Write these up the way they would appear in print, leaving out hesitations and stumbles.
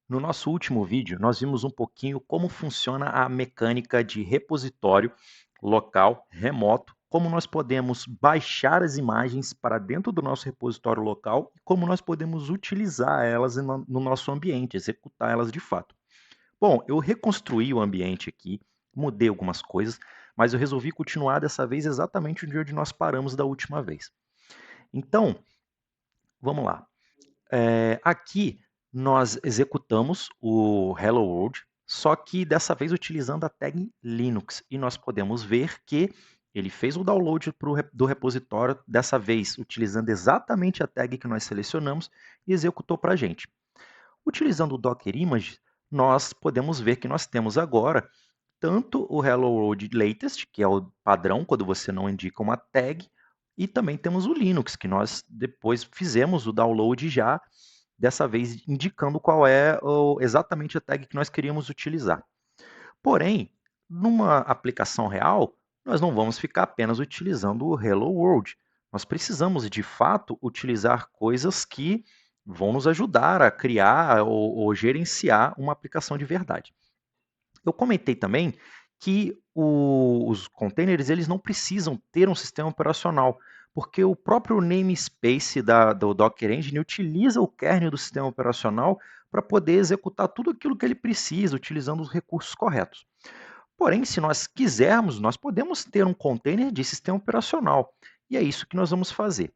No nosso último vídeo, nós vimos um pouquinho como funciona a mecânica de repositório local remoto, como nós podemos baixar as imagens para dentro do nosso repositório local e como nós podemos utilizar elas no nosso ambiente, executar elas de fato. Bom, eu reconstruí o ambiente aqui, mudei algumas coisas, mas eu resolvi continuar dessa vez exatamente onde nós paramos da última vez. Então, vamos lá. Aqui nós executamos o Hello World, só que dessa vez utilizando a tag Linux. E nós podemos ver que ele fez o download do repositório, dessa vez utilizando exatamente a tag que nós selecionamos e executou para a gente. Utilizando o Docker Image, nós podemos ver que nós temos agora tanto o Hello World Latest, que é o padrão quando você não indica uma tag, e também temos o Linux, que nós depois fizemos o download já, dessa vez indicando qual é exatamente a tag que nós queríamos utilizar. Porém, numa aplicação real, nós não vamos ficar apenas utilizando o Hello World. Nós precisamos, de fato, utilizar coisas que vão nos ajudar a criar ou gerenciar uma aplicação de verdade. Eu comentei também que os containers eles não precisam ter um sistema operacional, porque o próprio namespace do Docker Engine utiliza o kernel do sistema operacional para poder executar tudo aquilo que ele precisa, utilizando os recursos corretos. Porém, se nós quisermos, nós podemos ter um container de sistema operacional, e é isso que nós vamos fazer.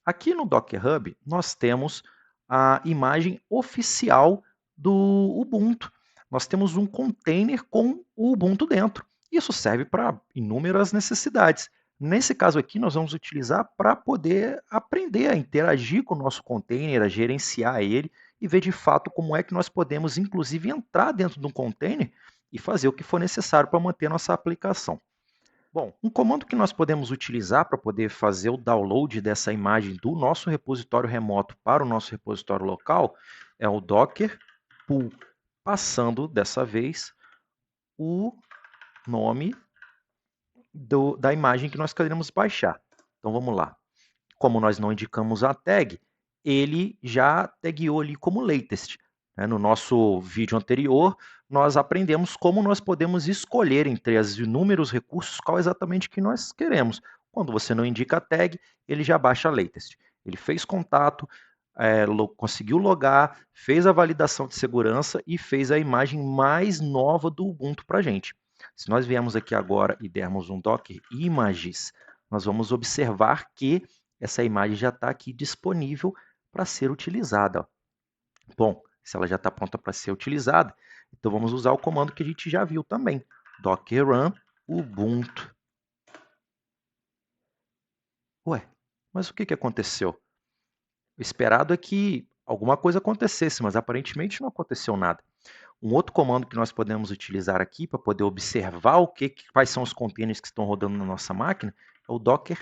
Aqui no Docker Hub, nós temos a imagem oficial do Ubuntu. Nós temos um container com o Ubuntu dentro. Isso serve para inúmeras necessidades. Nesse caso aqui, nós vamos utilizar para poder aprender a interagir com o nosso container, a gerenciar ele e ver de fato como é que nós podemos, inclusive, entrar dentro de um container e fazer o que for necessário para manter nossa aplicação. Bom, um comando que nós podemos utilizar para poder fazer o download dessa imagem do nosso repositório remoto para o nosso repositório local é o docker pull, passando dessa vez o nome da imagem que nós queremos baixar. Então vamos lá. Como nós não indicamos a tag, ele já tagueou ali como latest. No nosso vídeo anterior, nós aprendemos como nós podemos escolher entre os inúmeros recursos qual exatamente que nós queremos. Quando você não indica a tag, ele já baixa a latest. Ele fez contato, conseguiu logar, fez a validação de segurança e fez a imagem mais nova do Ubuntu para a gente. Se nós viemos aqui agora e dermos um Docker Images, nós vamos observar que essa imagem já está aqui disponível para ser utilizada. Bom, se ela já está pronta para ser utilizada, então vamos usar o comando que a gente já viu também, docker run ubuntu. Ué, mas o que aconteceu? O esperado é que alguma coisa acontecesse, mas aparentemente não aconteceu nada. Um outro comando que nós podemos utilizar aqui para poder observar quais são os containers que estão rodando na nossa máquina é o docker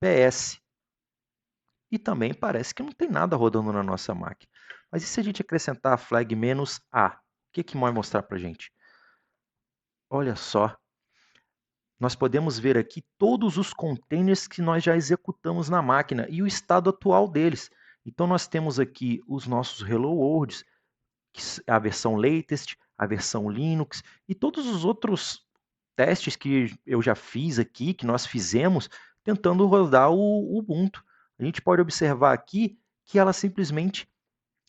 ps. E também parece que não tem nada rodando na nossa máquina. Mas e se a gente acrescentar a flag "-a"? O que vai mostrar para a gente? Olha só, nós podemos ver aqui todos os containers que nós já executamos na máquina e o estado atual deles. Então nós temos aqui os nossos Hello Worlds, a versão latest, a versão Linux e todos os outros testes que eu já fiz aqui, que nós fizemos, tentando rodar o Ubuntu. A gente pode observar aqui que ela simplesmente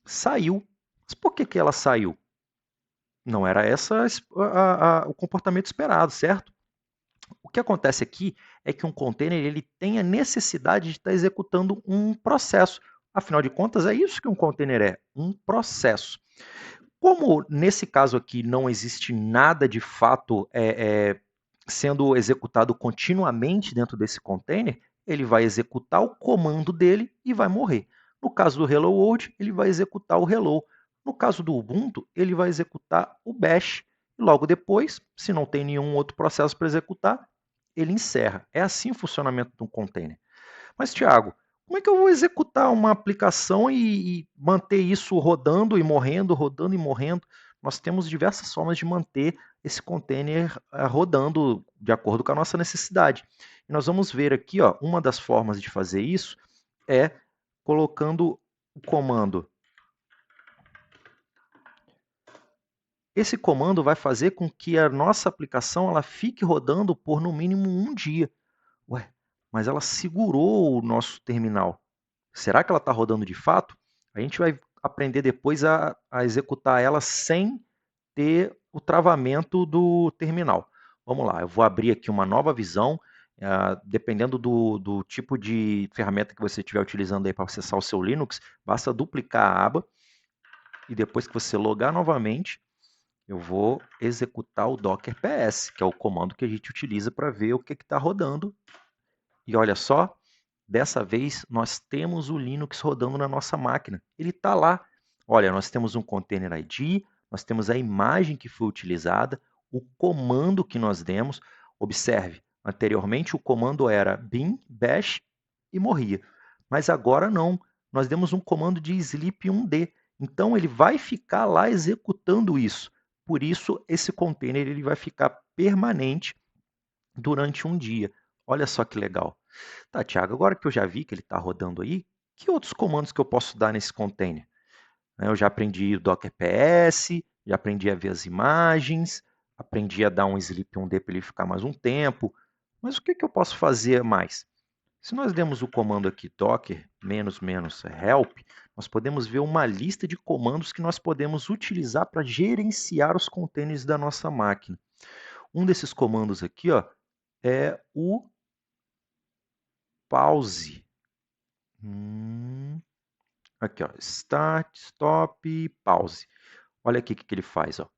saiu. Mas por que ela saiu? Não era o comportamento esperado, certo? O que acontece aqui é que um container ele tem a necessidade de estar executando um processo. Afinal de contas, é isso que um container é, um processo. Como nesse caso aqui não existe nada de fato sendo executado continuamente dentro desse container, ele vai executar o comando dele e vai morrer. No caso do Hello World, ele vai executar o Hello. No caso do Ubuntu, ele vai executar o Bash. E logo depois, se não tem nenhum outro processo para executar, ele encerra. É assim o funcionamento de um container. Mas, Thiago, como é que eu vou executar uma aplicação e manter isso rodando e morrendo, rodando e morrendo? Nós temos diversas formas de manter esse container rodando de acordo com a nossa necessidade. E nós vamos ver aqui, ó, uma das formas de fazer isso é colocando o comando esse comando vai fazer com que a nossa aplicação ela fique rodando por no mínimo um dia. Ué, mas ela segurou o nosso terminal. Será que ela está rodando de fato? A gente vai aprender depois a executar ela sem ter o travamento do terminal. Vamos lá, eu vou abrir aqui uma nova visão. Dependendo do tipo de ferramenta que você estiver utilizando aí para acessar o seu Linux, basta duplicar a aba e depois que você logar novamente, eu vou executar o Docker PS, que é o comando que a gente utiliza para ver o que está rodando. E olha só, dessa vez nós temos o Linux rodando na nossa máquina. Ele está lá. Olha, nós temos um container ID, nós temos a imagem que foi utilizada, o comando que nós demos. Observe, anteriormente o comando era bin bash e morria. Mas agora não, nós demos um comando de sleep1d. Então ele vai ficar lá executando isso. Por isso esse container ele vai ficar permanente durante um dia. Olha só que legal. Tá, Thiago, agora que eu já vi que ele está rodando aí, que outros comandos que eu posso dar nesse container? Eu já aprendi o Docker PS, já aprendi a ver as imagens, aprendi a dar um sleep 1D para ele ficar mais um tempo, mas o que eu posso fazer mais? Se nós demos o comando aqui docker --help, nós podemos ver uma lista de comandos que nós podemos utilizar para gerenciar os containers da nossa máquina. Um desses comandos aqui ó, é o pause. Aqui, ó, start, stop, pause. Olha aqui o que ele faz. Ó.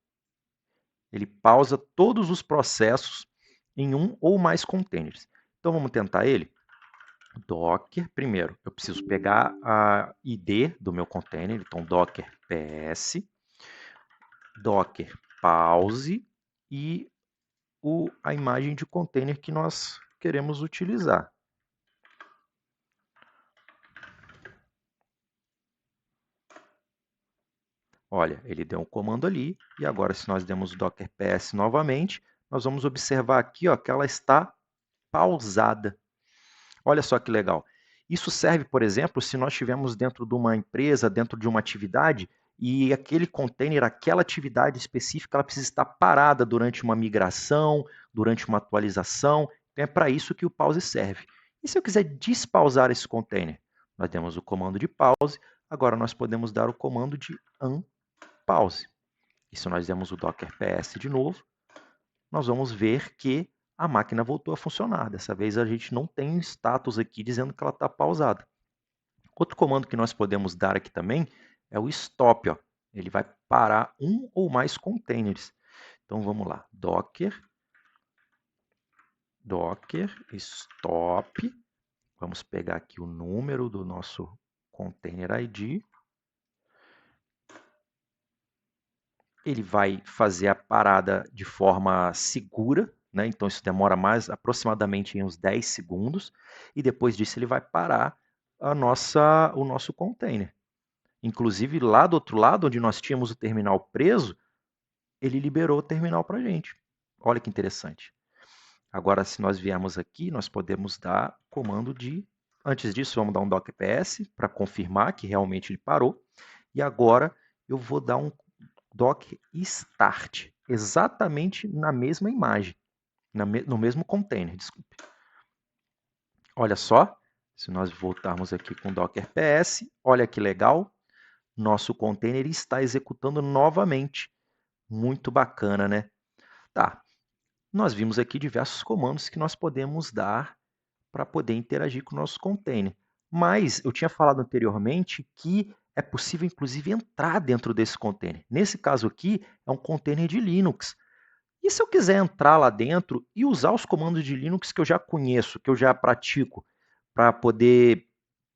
Ele pausa todos os processos em um ou mais containers. Então, vamos tentar ele? Docker, primeiro, eu preciso pegar a ID do meu container, então docker ps, docker pause e a imagem de container que nós queremos utilizar. Olha, ele deu um comando ali, e agora se nós demos docker ps novamente, nós vamos observar aqui ó, que ela está pausada. Olha só que legal. Isso serve, por exemplo, se nós estivermos dentro de uma empresa, dentro de uma atividade, e aquele container, aquela atividade específica, ela precisa estar parada durante uma migração, durante uma atualização. Então é para isso que o pause serve. E se eu quiser despausar esse container? Nós temos o comando de pause, agora nós podemos dar o comando de unpause. E se nós demos o docker ps de novo, nós vamos ver que a máquina voltou a funcionar. Dessa vez a gente não tem status aqui dizendo que ela está pausada. Outro comando que nós podemos dar aqui também é o stop. Ó. Ele vai parar um ou mais containers. Então vamos lá, docker stop. Vamos pegar aqui o número do nosso container ID. Ele vai fazer a parada de forma segura, né? Então isso demora mais aproximadamente em uns 10 segundos, e depois disso ele vai parar o nosso container. Inclusive lá do outro lado, onde nós tínhamos o terminal preso, ele liberou o terminal para a gente. Olha que interessante. Agora, se nós viermos aqui, nós podemos dar comando de... Antes disso, vamos dar um docker ps para confirmar que realmente ele parou. E agora eu vou dar um docker start, exatamente na mesma imagem, no mesmo container, desculpe. Olha só, se nós voltarmos aqui com docker ps, olha que legal, nosso container está executando novamente. Muito bacana, né? Tá, nós vimos aqui diversos comandos que nós podemos dar para poder interagir com o nosso container. Mas eu tinha falado anteriormente que é possível, inclusive, entrar dentro desse container. Nesse caso aqui, é um container de Linux. E se eu quiser entrar lá dentro e usar os comandos de Linux que eu já conheço, que eu já pratico, para poder,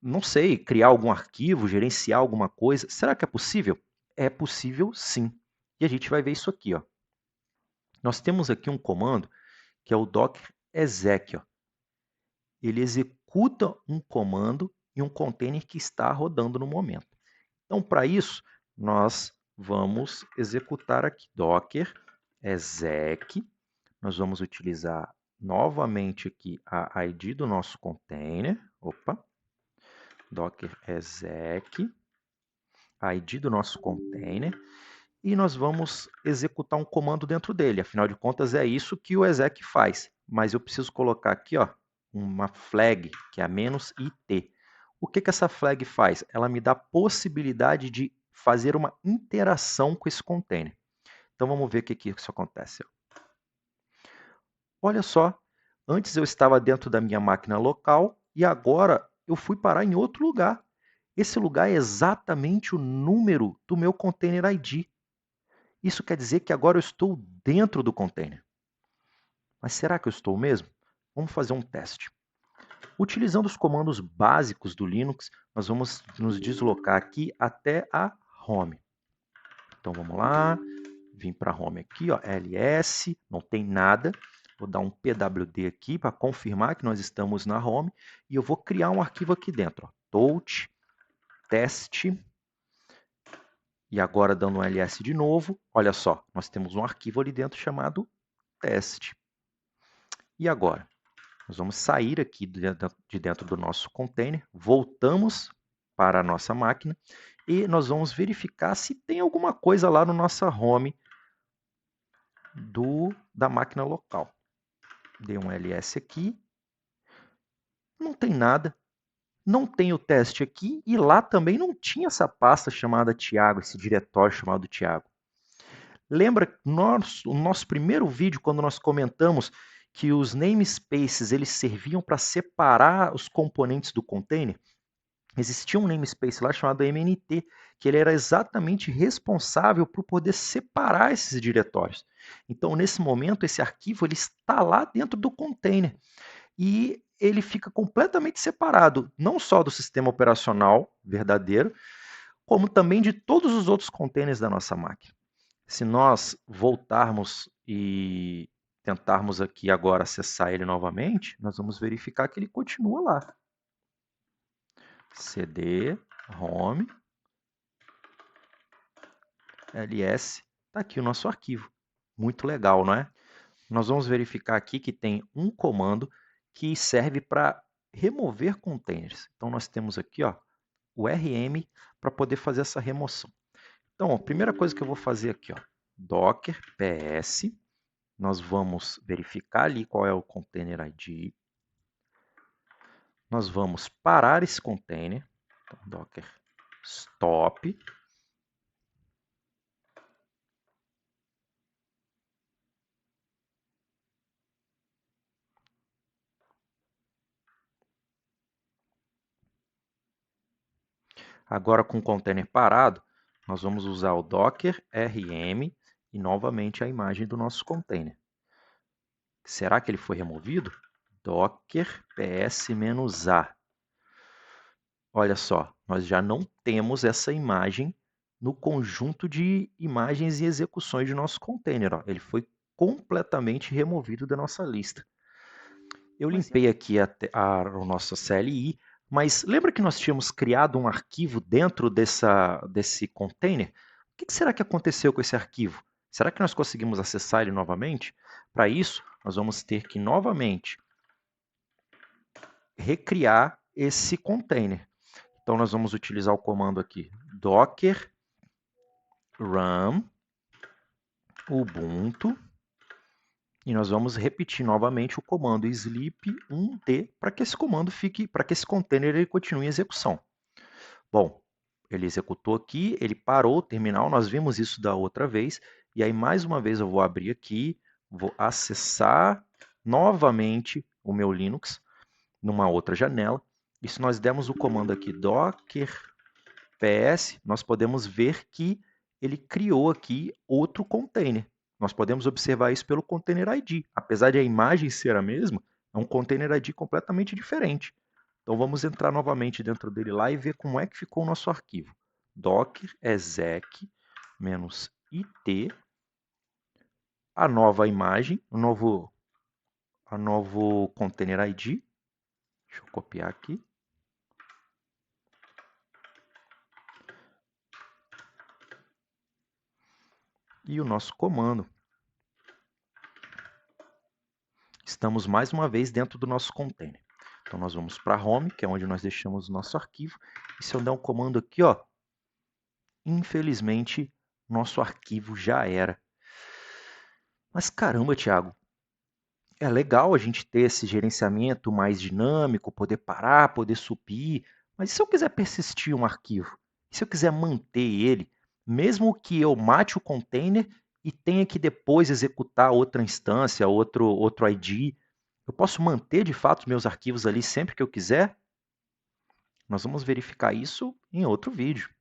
não sei, criar algum arquivo, gerenciar alguma coisa, será que é possível? É possível sim. E a gente vai ver isso aqui. Ó. Nós temos aqui um comando que é o docker exec. Ó. Ele executa um comando em um container que está rodando no momento. Então, para isso, nós vamos executar aqui docker exec. Nós vamos utilizar novamente aqui a ID do nosso container. Opa! Docker exec. A ID do nosso container. e nós vamos executar um comando dentro dele. Afinal de contas, é isso que o exec faz. Mas eu preciso colocar aqui, ó, uma flag, que é a -it. O que essa flag faz? Ela me dá a possibilidade de fazer uma interação com esse container. Então vamos ver o que isso acontece. Olha só, antes eu estava dentro da minha máquina local e agora eu fui parar em outro lugar. Esse lugar é exatamente o número do meu container ID. Isso quer dizer que agora eu estou dentro do container. Mas será que eu estou mesmo? Vamos fazer um teste. Utilizando os comandos básicos do Linux, nós vamos nos deslocar aqui até a home. Então vamos lá, vim para a home aqui, ó, ls, não tem nada. Vou dar um pwd aqui para confirmar que nós estamos na home e eu vou criar um arquivo aqui dentro, ó, touch test. E agora dando um ls de novo, olha só, nós temos um arquivo ali dentro chamado teste. E agora? Nós vamos sair aqui de dentro do nosso container, voltamos para a nossa máquina e nós vamos verificar se tem alguma coisa lá no nossa home da máquina local. Dei um ls aqui, não tem nada, não tem o teste aqui e lá também não tinha essa pasta chamada Thiago, esse diretório chamado Thiago. Lembra o nosso primeiro vídeo quando nós comentamos que os namespaces eles serviam para separar os componentes do container? Existia um namespace lá chamado MNT, que ele era exatamente responsável por poder separar esses diretórios. Então, nesse momento, esse arquivo ele está lá dentro do container e ele fica completamente separado, não só do sistema operacional verdadeiro, como também de todos os outros containers da nossa máquina. Se nós voltarmos e tentarmos aqui agora acessar ele novamente, nós vamos verificar que ele continua lá. cd home ls, está aqui o nosso arquivo. Muito legal, não é? Nós vamos verificar aqui que tem um comando que serve para remover containers. Então nós temos aqui ó, o rm para poder fazer essa remoção. Então, a primeira coisa que eu vou fazer aqui, ó, docker ps, nós vamos verificar ali qual é o container ID. Nós vamos parar esse container, então, docker stop. Agora com o container parado, nós vamos usar o docker rm e novamente a imagem do nosso container. Será que ele foi removido? Docker ps-a. Olha só, nós já não temos essa imagem no conjunto de imagens e execuções de nosso container. Ó. Ele foi completamente removido da nossa lista. Eu limpei aqui a nossa CLI, mas lembra que nós tínhamos criado um arquivo dentro desse container? O que será que aconteceu com esse arquivo? Será que nós conseguimos acessar ele novamente? Para isso, nós vamos ter que novamente recriar esse container. Então, nós vamos utilizar o comando aqui, docker run ubuntu, e nós vamos repetir novamente o comando sleep1d para que esse comando fique, para que esse container ele continue em execução. Bom, ele executou aqui, ele parou o terminal, nós vimos isso da outra vez, e aí mais uma vez eu vou abrir aqui, vou acessar novamente o meu Linux numa outra janela, e se nós dermos o comando aqui docker ps, nós podemos ver que ele criou aqui outro container. Nós podemos observar isso pelo container ID. Apesar de a imagem ser a mesma, é um container ID completamente diferente. Então vamos entrar novamente dentro dele lá e ver como é que ficou o nosso arquivo. Docker exec -it, a nova imagem, o novo container ID. Deixa eu copiar aqui. E o nosso comando. Estamos mais uma vez dentro do nosso container. Então nós vamos para home, que é onde nós deixamos o nosso arquivo. E se eu der um comando aqui, ó, infelizmente nosso arquivo já era. Mas caramba, Thiago, é legal a gente ter esse gerenciamento mais dinâmico, poder parar, poder subir, mas e se eu quiser persistir um arquivo? E se eu quiser manter ele, mesmo que eu mate o container e tenha que depois executar outra instância, outro ID, eu posso manter de fato meus arquivos ali sempre que eu quiser? Nós vamos verificar isso em outro vídeo.